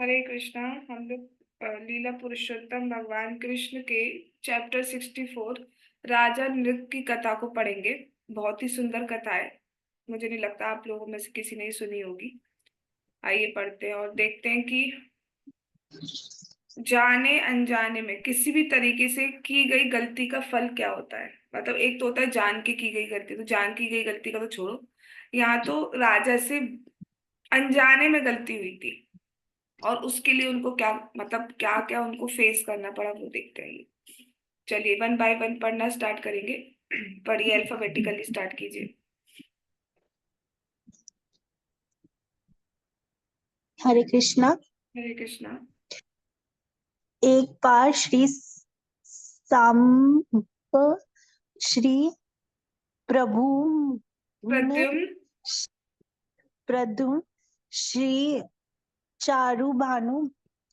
हरे कृष्णा। हम लोग लीला पुरुषोत्तम भगवान कृष्ण के चैप्टर 64 राजा नृग की कथा को पढ़ेंगे। बहुत ही सुंदर कथा है। मुझे नहीं लगता आप लोगों में से किसी ने सुनी होगी। आइए पढ़ते हैं और देखते हैं कि जाने अनजाने में किसी भी तरीके से की गई गलती का फल क्या होता है। मतलब एक तो होता है जान के की गई गलती, तो जान की गई गलती का तो छोड़ो। यहाँ तो राजा से अनजाने में गलती हुई थी और उसके लिए उनको क्या, मतलब क्या क्या उनको फेस करना पड़ा वो देखते हैं ये। चलिए वन बाय वन पढ़ना स्टार्ट करेंगे। पढ़िए, अल्फाबेटिकली स्टार्ट कीजिए। हरे कृष्णा। हरे कृष्णा। एक बार श्री सांब श्री प्रभु ने प्रद्युम्न। प्रद्युम्न श्री चारुभानु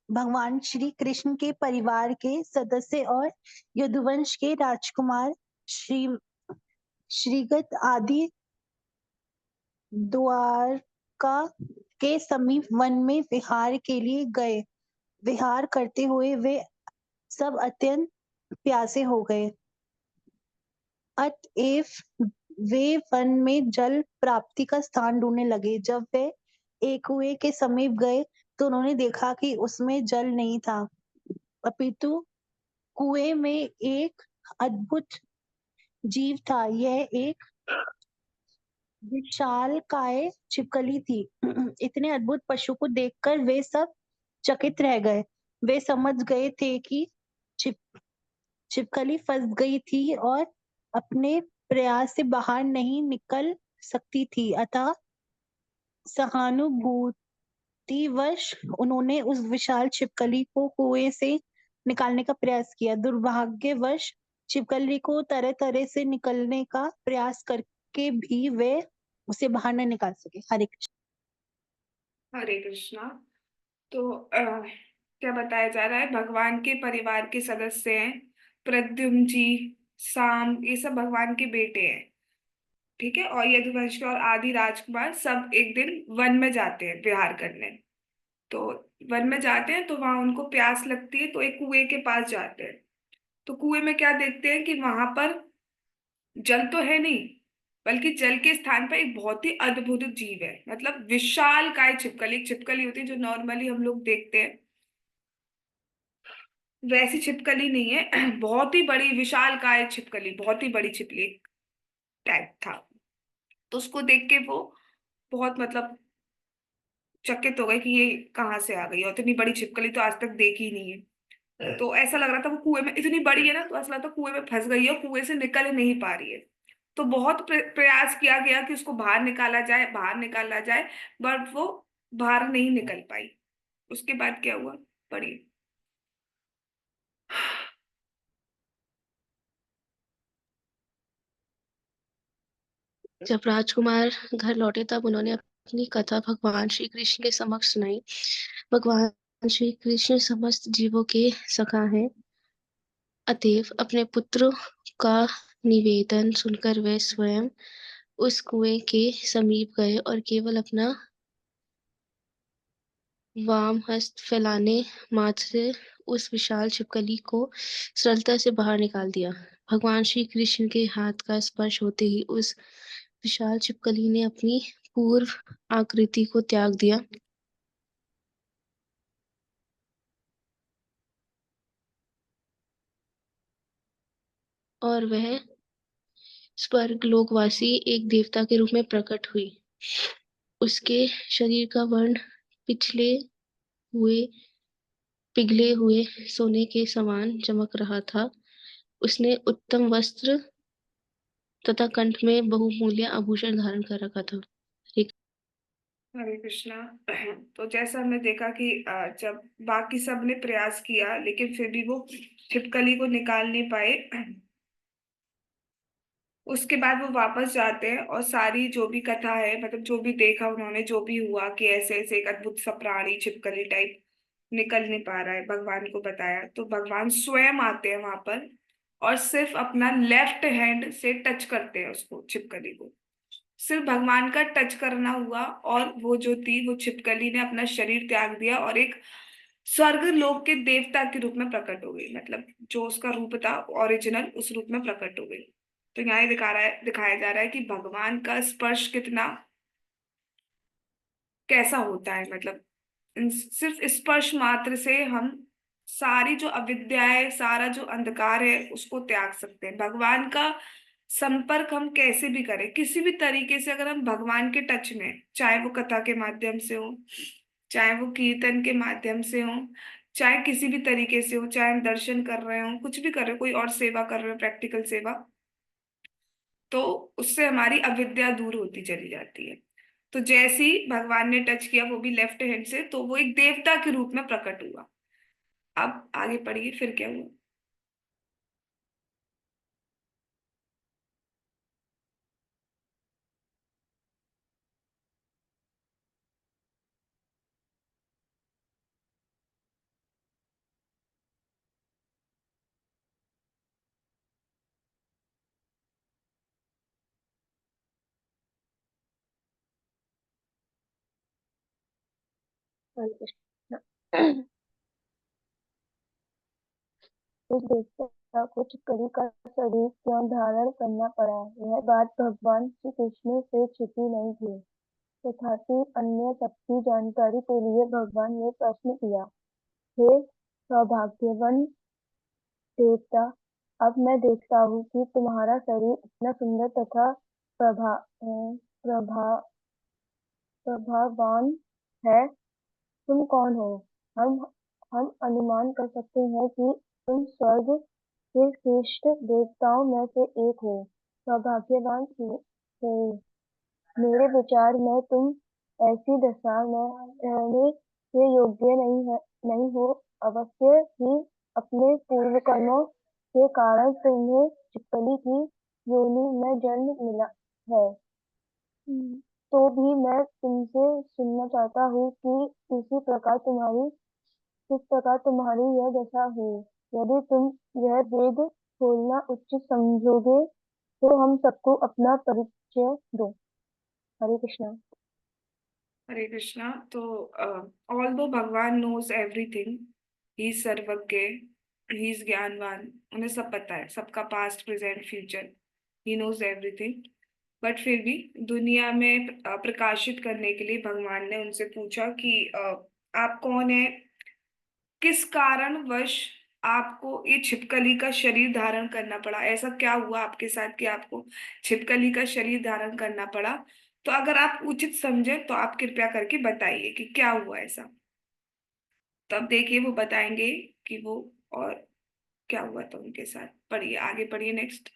भगवान श्री कृष्ण के परिवार के सदस्य और यदुवंश के राजकुमार श्री श्रीगत आदि द्वारका के समीप वन में विहार के लिए गए। विहार करते हुए वे सब अत्यंत प्यासे हो गए। अतएव वे वन में जल प्राप्ति का स्थान ढूंढने लगे। जब वे एक कुएं के समीप गए तो उन्होंने देखा कि उसमें जल नहीं था, अपितु कुएं में एक अद्भुत जीव था। यह एक विशालकाय छिपकली थी। इतने अद्भुत पशु को देखकर वे सब चकित रह गए। वे समझ गए थे कि छिप छिपकली फंस गई थी और अपने प्रयास से बाहर नहीं निकल सकती थी। अतः सहानुभूतिवश उन्होंने उस विशाल छिपकली को कुएं से निकालने का प्रयास किया। दुर्भाग्यवश छिपकली को तरह तरह से निकलने का प्रयास करके भी वे उसे बाहर न निकाल सके। हरे कृष्ण। हरे कृष्णा। तो क्या बताया जा रहा है, भगवान के परिवार के सदस्य हैं प्रद्युम्न जी, साम, ये सब भगवान के बेटे हैं। ठीक है, और यदुवंश के और आदि राजकुमार सब एक दिन वन में जाते हैं विहार करने। तो वन में जाते हैं तो वहां उनको प्यास लगती है, तो एक कुएं के पास जाते हैं। तो कुएं में क्या देखते हैं कि वहां पर जल तो है नहीं, बल्कि जल के स्थान पर एक बहुत ही अद्भुत जीव है। मतलब विशाल काय छिपकली, एक छिपकली होती है जो नॉर्मली हम लोग देखते हैं, वैसी छिपकली नहीं है। बहुत ही बड़ी विशाल काय छिपकली, बहुत ही बड़ी छिपकली टाइप था। तो उसको देख के वो बहुत, मतलब चकित हो गए कि ये कहाँ से आ गई, और इतनी बड़ी छिपकली तो आज तक देखी ही नहीं है। तो ऐसा लग रहा था वो कुएं में, इतनी बड़ी है ना, तो ऐसा लगता था कुएं में फंस गई है, कुएं से निकल नहीं पा रही है। तो बहुत प्रयास किया गया कि उसको बाहर निकाला जाए, बाहर निकाला जाए, बट वो बाहर नहीं निकल पाई। उसके बाद क्या हुआ, पढ़िए। जब राजकुमार घर लौटे तब उन्होंने अपनी कथा भगवान श्री कृष्ण के समक्ष सुनाई। भगवान श्री कृष्ण समस्त जीवों के सखा हैं, अतएव अपने पुत्र का निवेदन सुनकर वे स्वयं उस कुएं के समीप गए और केवल अपना वाम हस्त फैलाने मात्र से उस विशाल छिपकली को सरलता से बाहर निकाल दिया। भगवान श्री कृष्ण के हाथ का स्पर्श होते ही उस विशाल छिपकली ने अपनी पूर्व आकृति को त्याग दिया और वह स्वर्ग लोकवासी एक देवता के रूप में प्रकट हुई। उसके शरीर का वर्ण पिछले हुए पिघले हुए सोने के समान चमक रहा था। उसने उत्तम वस्त्र तथा कंठ में बहुमूल्य आभूषण धारण कर रखा था। हरे कृष्णा। तो जैसा हमने देखा कि जब बाकी सब ने प्रयास किया लेकिन फिर भी वो छिपकली को निकाल नहीं पाए। उसके बाद वो वापस जाते हैं और सारी जो भी कथा है, मतलब जो भी देखा उन्होंने, जो भी हुआ कि ऐसे ऐसे एक अद्भुत सा प्राणी छिपकली टाइप निकल नहीं पा रहा है, भगवान को बताया। तो भगवान स्वयं आते हैं वहां पर और सिर्फ अपना लेफ्ट हैंड से टच करते हैं उसको, छिपकली को। सिर्फ भगवान का टच करना हुआ, और वो जो थी वो छिपकली ने अपना शरीर त्याग दिया और एक स्वर्ग लोक के देवता के रूप में प्रकट हो गई, मतलब जो उसका रूप था ओरिजिनल उस रूप में प्रकट हो गई। तो यहाँ ये दिखाया जा रहा है कि भगवान का स्पर्श कितना कैसा होता है, मतलब सिर्फ स्पर्श मात्र से हम सारी जो अविद्या है, सारा जो अंधकार है उसको त्याग सकते हैं। भगवान का संपर्क हम कैसे भी करें, किसी भी तरीके से अगर हम भगवान के टच में हैं, चाहे वो कथा के माध्यम से हो, चाहे वो कीर्तन के माध्यम से हो, चाहे किसी भी तरीके से हो, चाहे हम दर्शन कर रहे हो, कुछ भी कर रहे हो, कोई और सेवा कर रहे हो, प्रैक्टिकल सेवा, तो उससे हमारी अविद्या दूर होती चली जाती है। तो जैसे ही भगवान ने टच किया, वो भी लेफ्ट हैंड से, तो वो एक देवता के रूप में प्रकट हुआ। अब आगे पढ़िए फिर क्या हुआ। हरे कृष्ण। उस देवता को चिपकली का शरीर क्यों धारण करना पड़ा, यह बात भगवान श्री कृष्ण से छिपी नहीं थी। तथापि अन्य सबकी जानकारी के लिए भगवान ने प्रश्न किया, हे सौभाग्यवान देवता, अब मैं देखता हूँ कि तुम्हारा शरीर इतना सुंदर तथा प्रभा प्रभा प्रभावान है। तुम कौन हो? हम हम अनुमान कर सकते हैं कि तुम स्वर्ग के श्रेष्ठ देवताओं में से एक हो। सौभाग्यवान हो। मेरे विचार में तुम ऐसी दशा में रहने के योग्य नहीं हो। अवश्य ही अपने पूर्व कर्मों के कारण तुम्हें छिपकली की योनि में जन्म मिला है। तो भी मैं तुमसे सुनना चाहता हूँ कि किस प्रकार तुम्हारी यह दशा हुई। यदि तुम यह भेद खोलना उचित समझोगे तो हम सबको अपना परिचय दो। हरे कृष्णा। हरे कृष्णा। तो ऑल दो भगवान नोज एवरीथिंग, ही सर्वज्ञ, ही इज ज्ञानवान, उन्हें सब पता है, सबका past present future, he knows everything. But फिर भी दुनिया में प्रकाशित करने के लिए भगवान ने उनसे पूछा कि आप कौन है, किस कारणवश आपको ये छिपकली का शरीर धारण करना पड़ा, ऐसा क्या हुआ आपके साथ कि आपको छिपकली का शरीर धारण करना पड़ा। तो अगर आप उचित समझे तो आप कृपया करके बताइए कि क्या हुआ ऐसा। तब देखिए वो बताएंगे कि वो और क्या हुआ था उनके साथ। पढ़िए, आगे पढ़िए नेक्स्ट।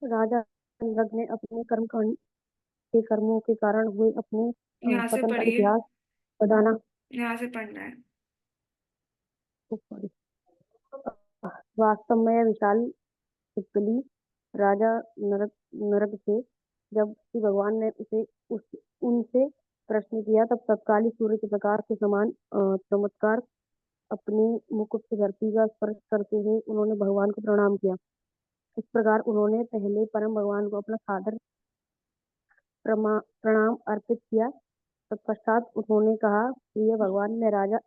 राजा जनक ने अपने कर्मकांड के कर्मों के कारण हुए अपने यहाँ से पतन का पढ़िए, इतिहास बताना। यहाँ से पढ़ना है। वास्तव में यह विशाल छिपकली राजा नरक नरक थे। जब श्री भगवान ने उनसे प्रश्न किया तब तत्काल ही सूर्य के प्रकाश के समान चमत्कार अपने मुकुट से धरती का स्पर्श करते हुए उन्होंने भगवान को प्रणाम किया। इस प्रकार उन्होंने पहले परम भगवान को अपना सादर प्रणाम अर्पित किया। तत्पश्चात उन्होंने कहा, प्रिय भगवान, मैं राजा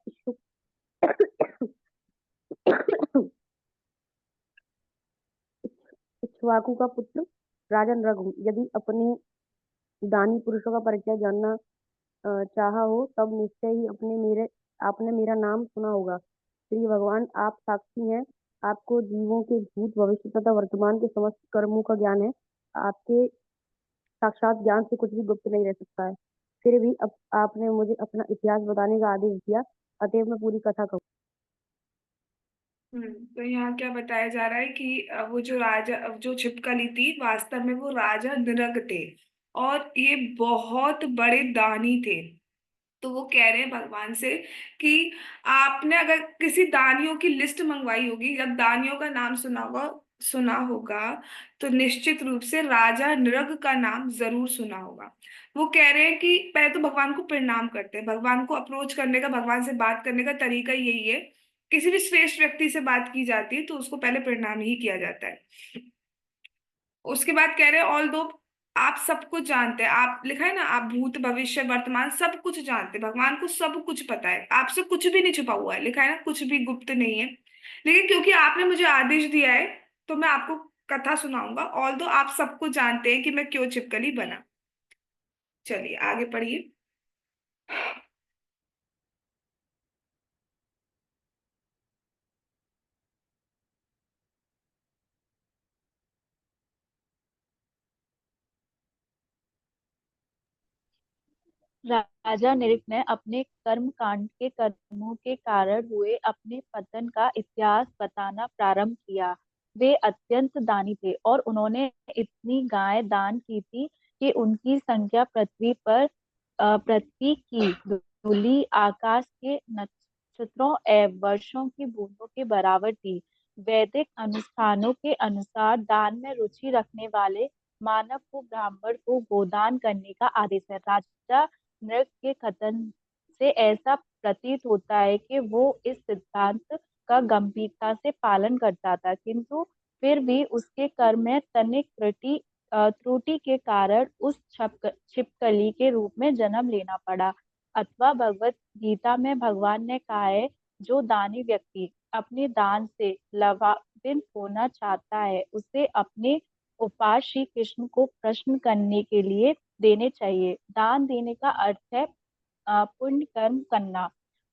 इक्ष्वाकु का पुत्र राजा नृग हूँ। यदि अपने दानी पुरुषों का परिचय जानना चाहा हो तब निश्चय ही आपने मेरा नाम सुना होगा। श्री भगवान, आप साक्षी हैं। आपको जीवों के भूत भविष्य तथा वर्तमान के समस्त कर्मों का ज्ञान है। आपके साक्षात ज्ञान से कुछ भी गुप्त नहीं रह सकता है। फिर भी अब आपने मुझे अपना इतिहास बताने का आदेश दिया, अतएव मैं पूरी कथा कहूँ। तो यहाँ क्या बताया जा रहा है कि वो जो राजा, जो छिपकली थी, वास्तव में वो राजा नृग थे और ये बहुत बड़े दानी थे। तो वो कह रहे हैं भगवान से कि आपने अगर किसी दानियों की लिस्ट मंगवाई होगी, जब दानियों का नाम सुना होगा तो निश्चित रूप से राजा नृग का नाम जरूर सुना होगा। वो कह रहे हैं कि पहले तो भगवान को प्रणाम करते हैं। भगवान को अप्रोच करने का, भगवान से बात करने का तरीका यही है। किसी भी श्रेष्ठ व्यक्ति से बात की जाती है तो उसको पहले प्रणाम ही किया जाता है। उसके बाद कह रहे हैं ऑल दो आप सब कुछ जानते हैं, आप लिखा है ना, आप भूत भविष्य वर्तमान सब कुछ जानते हैं, भगवान को सब कुछ पता है, आपसे कुछ भी नहीं छुपा हुआ है, लिखा है ना, कुछ भी गुप्त नहीं है। लेकिन क्योंकि आपने मुझे आदेश दिया है, तो मैं आपको कथा सुनाऊंगा, ऑल दो आप सब कुछ जानते हैं कि मैं क्यों छिपकली बना। चलिए आगे पढ़िए। राजा नृप ने अपने कर्म कांड के कर्मों के कारण हुए अपने पतन का इतिहास बताना प्रारंभ किया। वे अत्यंत दानी थे और उन्होंने इतनी गाय दान की थी कि उनकी संख्या पृथ्वी पर पृथ्वी की धूली आकाश के नक्षत्रों एवं वर्षों की बूंदों के बराबर थी। वैदिक अनुष्ठानों के अनुसार दान में रुचि रखने वाले मानव को ब्राह्मण को गोदान करने का आदेश है। राजा नृप के कथन से ऐसा प्रतीत होता है कि वो इस सिद्धांत का गंभीरता से पालन करता था, किंतु फिर भी उसके कर्म में तनिक त्रुटि के कारण उस छिपकली के रूप में जन्म लेना पड़ा। अथवा भगवत गीता में भगवान ने कहा है, जो दानी व्यक्ति अपने दान से लाभान्वित होना चाहता है उसे अपने उपास श्री कृष्ण को प्रश्न करने के लिए देने चाहिए। दान देने का अर्थ है पुण्य कर्म करना।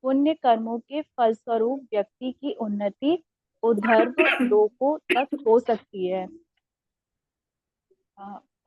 पुण्य कर्मों के फलस्वरूप व्यक्ति की उन्नति ऊर्ध्व लोकों तक हो सकती है।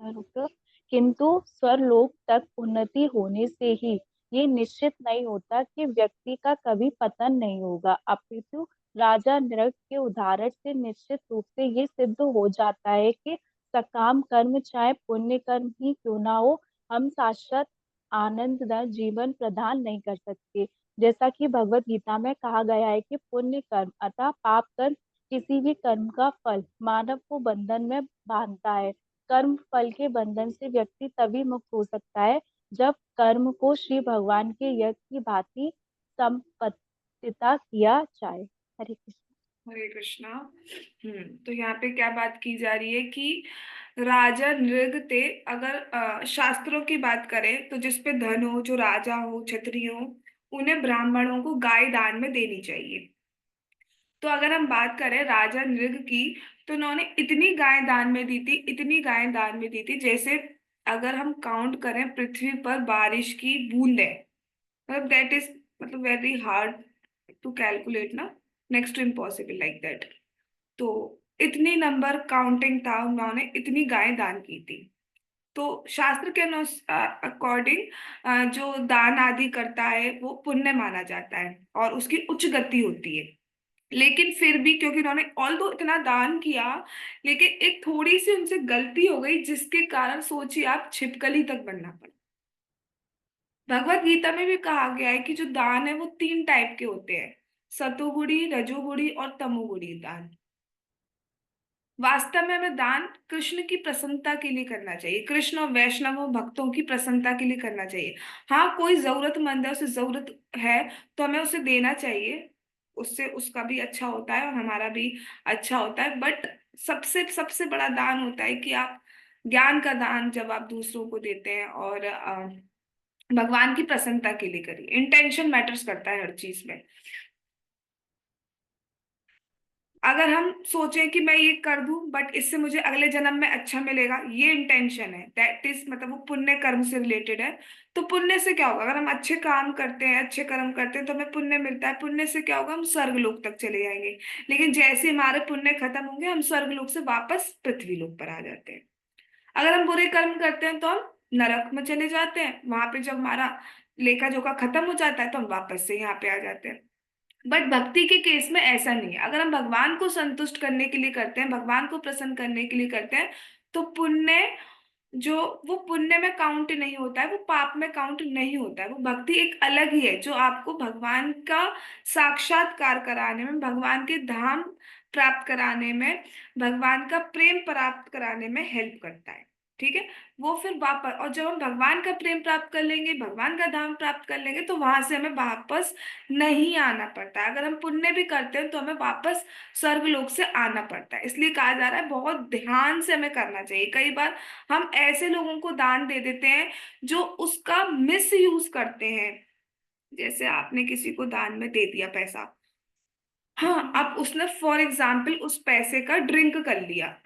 रुक किंतु स्वरलोक तक उन्नति होने से ही ये निश्चित नहीं होता कि व्यक्ति का कभी पतन नहीं होगा, अपितु राजा नृप के उदाहरण से निश्चित रूप से ये सिद्ध हो जाता है कि सकाम कर्म चाहे पुण्य कर्म ही क्यों ना हो, हम शाश्वत आनंददायक जीवन प्रदान नहीं कर सकते। जैसा कि भगवत गीता में कहा गया है कि पुण्य कर्म अतः पाप कर्म किसी भी कर्म का फल मानव को बंधन में बांधता है। कर्म फल के बंधन से व्यक्ति तभी मुक्त हो सकता है जब कर्म को श्री भगवान के यज्ञ की भांति संपत्तिता किया जाए। हरे कृष्ण। हरे कृष्णा। तो यहाँ पे क्या बात की जा रही है कि राजा नृग थे, अगर शास्त्रों की बात करें तो जिसपे धन हो, जो राजा हो, क्षत्रिय हो, उन्हें ब्राह्मणों को गाय दान में देनी चाहिए। तो अगर हम बात करें राजा नृग की, तो उन्होंने इतनी गाय दान में दी थी, इतनी गाय दान में दी थी, जैसे अगर हम काउंट करें पृथ्वी पर बारिश की बूंदें, मतलब दैट इज, मतलब वेरी हार्ड टू कैलकुलेट ना, next to impossible like that. तो इतनी नंबर काउंटिंग था, उन्होंने इतनी गाय दान की थी। तो शास्त्र के अकॉर्डिंग जो दान आदि करता है वो पुण्य माना जाता है और उसकी उच्च गति होती है। लेकिन फिर भी क्योंकि उन्होंने ऑल दो इतना दान किया, लेकिन एक थोड़ी सी उनसे गलती हो गई, जिसके कारण सोचिए आप छिपकली तक बनना पड़ा। भगवत गीता में भी कहा गया है कि जो दान है वो तीन टाइप के होते हैं, सतोगुणी, रजोगुणी और तमोगुणी दान। वास्तव में हमें दान कृष्ण की प्रसन्नता के लिए करना चाहिए, कृष्ण और वैष्णव भक्तों की प्रसन्नता के लिए करना चाहिए। हाँ, कोई जरूरतमंद है, उसे जरूरत है, तो हमें उसे देना चाहिए, उससे उसका भी अच्छा होता है और हमारा भी अच्छा होता है। बट सबसे सबसे बड़ा दान होता है कि आप ज्ञान का दान जब आप दूसरों को देते हैं, और भगवान की प्रसन्नता के लिए करिए। इंटेंशन मैटर्स करता है हर चीज में। अगर हम सोचें कि मैं ये कर दूं बट इससे मुझे अगले जन्म में अच्छा मिलेगा, ये इंटेंशन है, दैट इज मतलब वो पुण्य कर्म से रिलेटेड है। तो पुण्य से क्या होगा, अगर हम अच्छे काम करते हैं, अच्छे कर्म करते हैं, तो हमें पुण्य मिलता है, पुण्य से क्या होगा, हम स्वर्ग लोक तक चले जाएंगे। लेकिन जैसे हमारे पुण्य खत्म होंगे, हम स्वर्ग लोक से वापस पृथ्वी लोक पर आ जाते हैं। अगर हम बुरे कर्म करते हैं तो हम नरक में चले जाते हैं, वहां पे जब हमारा लेखा जोखा खत्म हो जाता है तो हम वापस से यहाँ पे आ जाते हैं। बट भक्ति के केस में ऐसा नहीं है, अगर हम भगवान को संतुष्ट करने के लिए करते हैं, भगवान को प्रसन्न करने के लिए करते हैं, तो पुण्य जो, वो पुण्य में काउंट नहीं होता है, वो पाप में काउंट नहीं होता है। वो भक्ति एक अलग ही है, जो आपको भगवान का साक्षात्कार कराने में, भगवान के धाम प्राप्त कराने में, भगवान का प्रेम प्राप्त कराने में हेल्प करता है। ठीक है, वो फिर वापस, और जब हम भगवान का प्रेम प्राप्त कर लेंगे, भगवान का धाम प्राप्त कर लेंगे, तो वहां से हमें वापस नहीं आना पड़ता है। अगर हम पुण्य भी करते हैं तो हमें वापस स्वर्ग लोक से आना पड़ता है। इसलिए कहा जा रहा है बहुत ध्यान से हमें करना चाहिए। कई बार हम ऐसे लोगों को दान दे देते हैं जो उसका मिस यूज करते हैं। जैसे आपने किसी को दान में दे दिया पैसा, हाँ, अब उसने फॉर एग्जाम्पल उस पैसे का ड्रिंक कर लिया।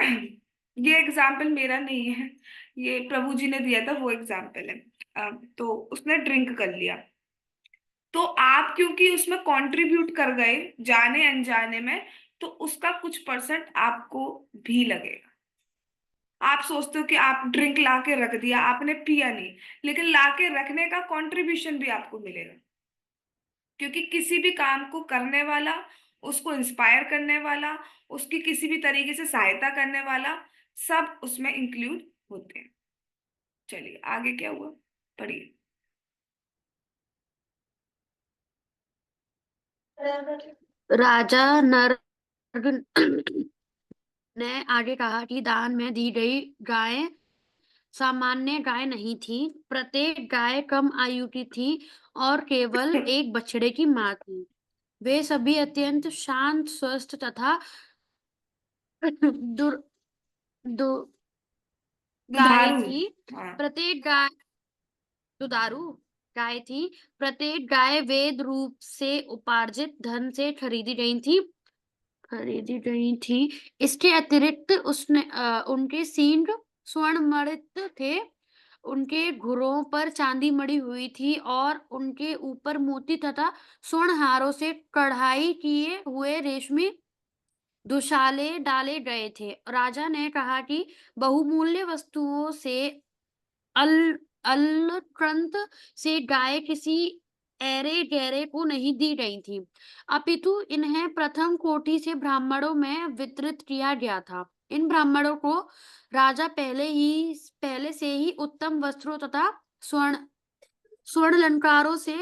ये एग्जाम्पल मेरा नहीं है, ये प्रभु जी ने दिया था, वो एग्जाम्पल है। तो उसने ड्रिंक कर लिया, तो आप क्योंकि उसमें कंट्रीब्यूट कर गए जाने अनजाने में, तो उसका कुछ परसेंट आपको भी लगेगा। आप सोचते हो कि आप ड्रिंक ला के रख दिया, आपने पिया नहीं, लेकिन ला के रखने का कंट्रीब्यूशन भी आपको मिलेगा। क्योंकि किसी भी काम को करने वाला, उसको इंस्पायर करने वाला, उसकी किसी भी तरीके से सहायता करने वाला, सब उसमें इंक्लूड होते हैं। चलिए आगे क्या हुआ, पढ़िए। राजा नर्ग ने आगे कहा कि दान में दी गई गाय सामान्य गाय नहीं थी। प्रत्येक गाय कम आयु की थी और केवल एक बछड़े की मां थी। वे सभी अत्यंत शांत, स्वस्थ तथा दुर, दु, गाय दुधारू। थी। हाँ। प्रत्येक गाय दुधारू गाय थी। प्रत्येक गाय वैध रूप से उपार्जित धन से खरीदी गई थी। इसके अतिरिक्त उनके सींग स्वर्णमणित थे। उनके घुरों पर चांदी मड़ी हुई थी और उनके ऊपर मोती तथा स्वर्ण हारों से कढ़ाई किए हुए रेशमी दुशाले डाले गए थे। राजा ने कहा कि बहुमूल्य वस्तुओं से अल अलक्रंत से गाय किसी ऐरे गैरे को नहीं दी गई थी, अपितु इन्हें प्रथम कोटि से ब्राह्मणों में वितरित किया गया था। इन ब्राह्मणों को राजा पहले से ही उत्तम वस्त्रों तथा स्वर्ण स्वर्णालंकारों से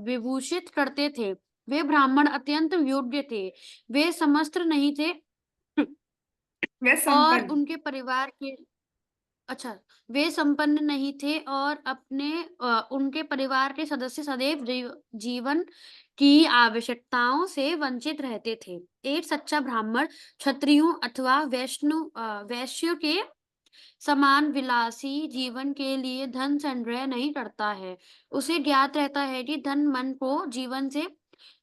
विभूषित करते थे। वे ब्राह्मण अत्यंत योग्य थे। वे समस्त्र नहीं थे वह और संपन्न। उनके परिवार के अच्छा, वे संपन्न नहीं थे और उनके परिवार के सदस्य सदैव जीवन की आवश्यकताओं से वंचित रहते थे। एक सच्चा ब्राह्मण क्षत्रियों अथवा वैश्यों के समान विलासी जीवन के लिए धन संग्रह नहीं करता है। उसे ज्ञात रहता है कि धन मन को जीवन से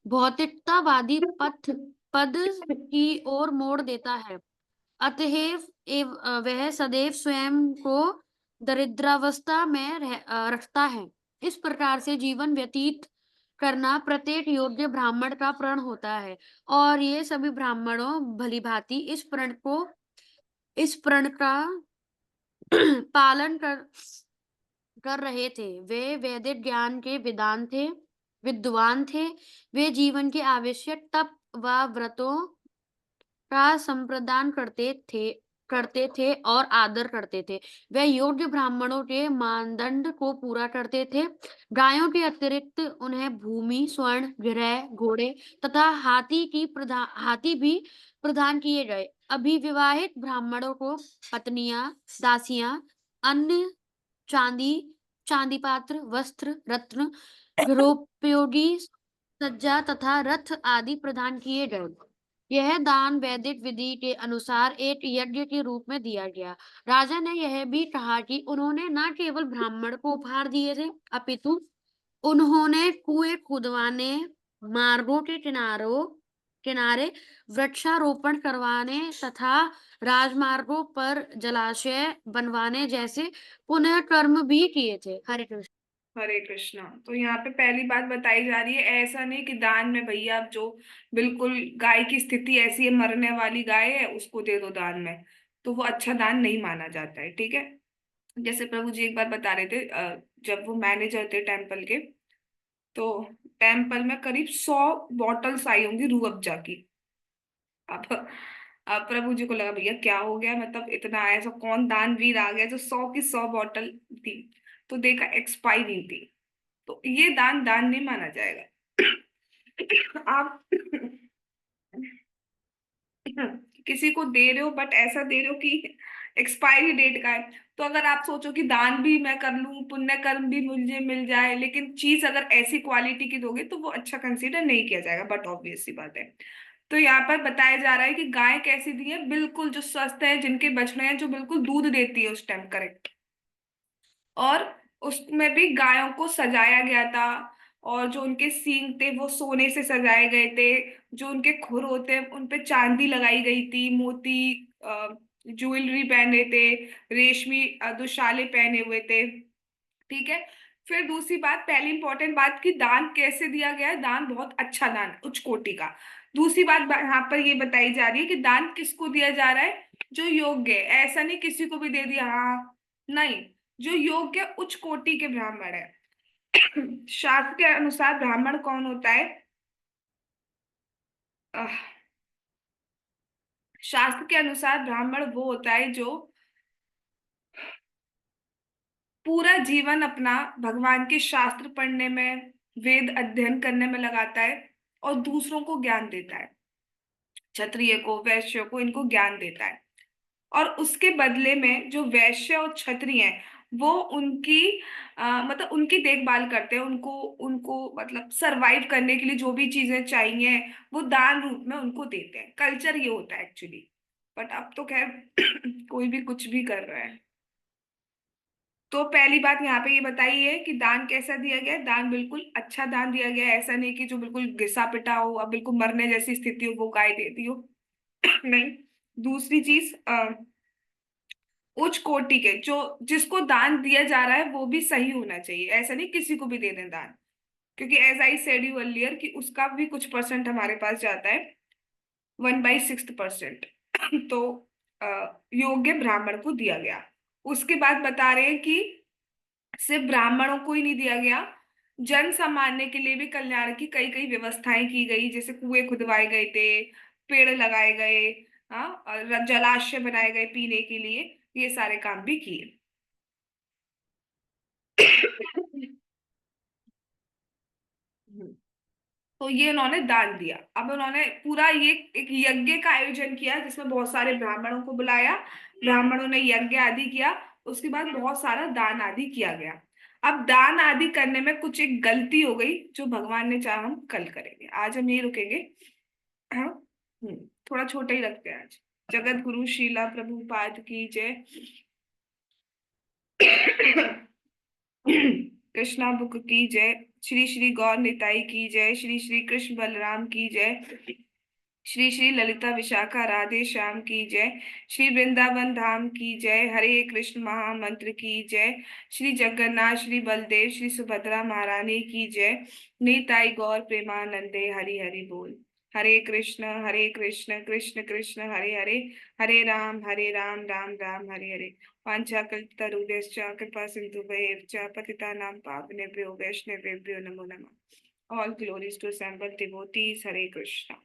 भौतिकतावादी पद की ओर मोड़ देता है। अतएव वह सदैव स्वयं को दरिद्रावस्था में रखता है। इस प्रकार से जीवन व्यतीत करना प्रत्येक योग्य ब्राह्मण का प्रण होता है और ये सभी ब्राह्मणों भलीभांति इस प्रण का पालन कर रहे थे। वे वैदिक ज्ञान के विद्वान थे। वे जीवन के आवश्यक तप व व्रतों का संप्रदान करते थे और आदर करते थे। वे योग्य ब्राह्मणों के मानदंड को पूरा करते थे। गायों के अतिरिक्त उन्हें भूमि, स्वर्ण, गृह, घोड़े तथा हाथी भी प्रदान किए गए। अविवाहित ब्राह्मणों को पत्नियां, दासियां, अन्य चांदी, चांदी पात्र, वस्त्र, रत्न, गृहोपयोगी सज्जा तथा रथ आदि प्रदान किए गए। यह दान वैदिक विधि के अनुसार एक यज्ञ के रूप में दिया गया। राजा ने यह भी कहा कि उन्होंने न केवल ब्राह्मण को उपहार दिए थे, अपितु उन्होंने कुएं खुदवाने, मार्गों के किनारे वृक्षारोपण करवाने तथा राजमार्गों पर जलाशय बनवाने जैसे पुण्य कर्म भी किए थे। हरे कृष्ण। हरे कृष्णा। तो यहाँ पे पहली बात बताई जा रही है, ऐसा नहीं कि दान में भैया आप जो बिल्कुल गाय की स्थिति ऐसी है, मरने वाली गाय है, उसको दे दो दान में, तो वो अच्छा दान नहीं माना जाता है। ठीक है, जैसे प्रभु जी एक बार बता रहे थे, जब वो मैनेजर थे टेम्पल के, तो टेम्पल में करीब 100 बॉटल्स आई होंगी रूह अफ़ज़ा की। अब अब प्रभु जी को लगा भैया क्या हो गया, मतलब इतना ऐसा कौन दानवीर आ गया जो 100 की 100 बॉटल थी, तो देखा एक्सपायरी थी, तो ये दान दान नहीं माना जाएगा। आप किसी को दे रहे हो, बट ऐसा दे रहे हो कि एक्सपायरी डेट का है। तो अगर आप सोचो कि दान भी मैं कर लूं, पुण्य कर्म भी मुझे मिल जाए, लेकिन चीज अगर ऐसी क्वालिटी की दोगे तो वो अच्छा कंसीडर नहीं किया जाएगा, बट ऑब्वियस सी बात है। तो यहाँ पर बताया जा रहा है कि गाय कैसी दी है, बिल्कुल जो स्वस्थ है, जिनके बछड़े हैं, जो बिल्कुल दूध देती है उस टाइम, करेक्ट। और उसमें भी गायों को सजाया गया था, और जो उनके सींग थे वो सोने से सजाए गए थे, जो उनके खुर होते हैं उन पे चांदी लगाई गई थी, मोती ज्वेलरी पहने थे, रेशमी दुशाले पहने हुए थे। ठीक है। फिर दूसरी बात, पहली इंपॉर्टेंट बात कि दान कैसे दिया गया है, दान बहुत अच्छा दान, उच्च कोटि का। दूसरी बात यहाँ पर ये बताई जा रही है कि दान किसको दिया जा रहा है, जो योग्य है, ऐसा नहीं किसी को भी दे दिया, हाँ नहीं, जो योग्य उच्च कोटि के ब्राह्मण है। शास्त्र के अनुसार ब्राह्मण कौन होता है, अह, शास्त्र के अनुसार ब्राह्मण वो होता है जो पूरा जीवन अपना भगवान के शास्त्र पढ़ने में, वेद अध्ययन करने में लगाता है, और दूसरों को ज्ञान देता है, क्षत्रिय को, वैश्य को, इनको ज्ञान देता है। और उसके बदले में जो वैश्य और क्षत्रिय हैं, वो उनकी मतलब उनकी देखभाल करते हैं, उनको उनको मतलब सरवाइव करने के लिए जो भी चीजें चाहिए वो दान रूप में उनको देते हैं। कल्चर ये होता है एक्चुअली। बट अब तो खैर कोई भी कुछ भी कर रहा है। तो पहली बात यहाँ पे ये बताई है कि दान कैसा दिया गया है, दान बिल्कुल अच्छा दान दिया गया है, ऐसा नहीं कि जो बिल्कुल घिसा पिटा हो, अब बिल्कुल मरने जैसी स्थिति हो वो गाय देती हो। नहीं। दूसरी चीज, उच्च कोटि के, जो जिसको दान दिया जा रहा है वो भी सही होना चाहिए, ऐसा नहीं किसी को भी दे दें दान, क्योंकि as I said you earlier कि उसका भी कुछ परसेंट हमारे पास जाता है, 1/6%। तो योग्य ब्राह्मण को दिया गया। उसके बाद बता रहे हैं कि सिर्फ ब्राह्मणों को ही नहीं दिया गया, जन सामान्य के लिए भी कल्याण की कई कई व्यवस्थाएं की गई, जैसे कुएं खुदवाए गए थे, पेड़ लगाए गए, हाँ, और जलाशय बनाए गए पीने के लिए, ये सारे काम भी किए। तो ये उन्होंने दान दिया। अब उन्होंने पूरा ये एक यज्ञ का आयोजन किया, जिसमें बहुत सारे ब्राह्मणों को बुलाया, ब्राह्मणों ने यज्ञ आदि किया, उसके बाद बहुत सारा दान आदि किया गया। अब दान आदि करने में कुछ एक गलती हो गई, जो भगवान ने चाहा हम कल करेंगे, आज हम यही रुकेंगे। हाँ। थोड़ा छोटा ही रखते हैं आज। जगत गुरु शीला प्रभुपाद की जय। कृष्णा बुक की जय। श्री श्री गौर निताई की जय। श्री श्री कृष्ण बलराम की जय। श्री श्री ललिता विशाखा राधे श्याम की जय। श्री वृंदावन धाम की जय। हरे कृष्ण महामंत्र की जय। श्री जगन्नाथ श्री बलदेव श्री सुभद्रा महारानी की जय। निताई गौर प्रेमानंदे हरि हरि बोल। हरे कृष्ण कृष्ण कृष्ण हरे हरे, हरे राम राम राम हरे हरे। वाञ्छाकल्पतरुभ्यश्च कृपा सिन्धुभ्येव च पतितानां पावनेभ्यो वैष्णवेभ्यो नमो नमः। All glories to assembled devotees. Hare Krishna.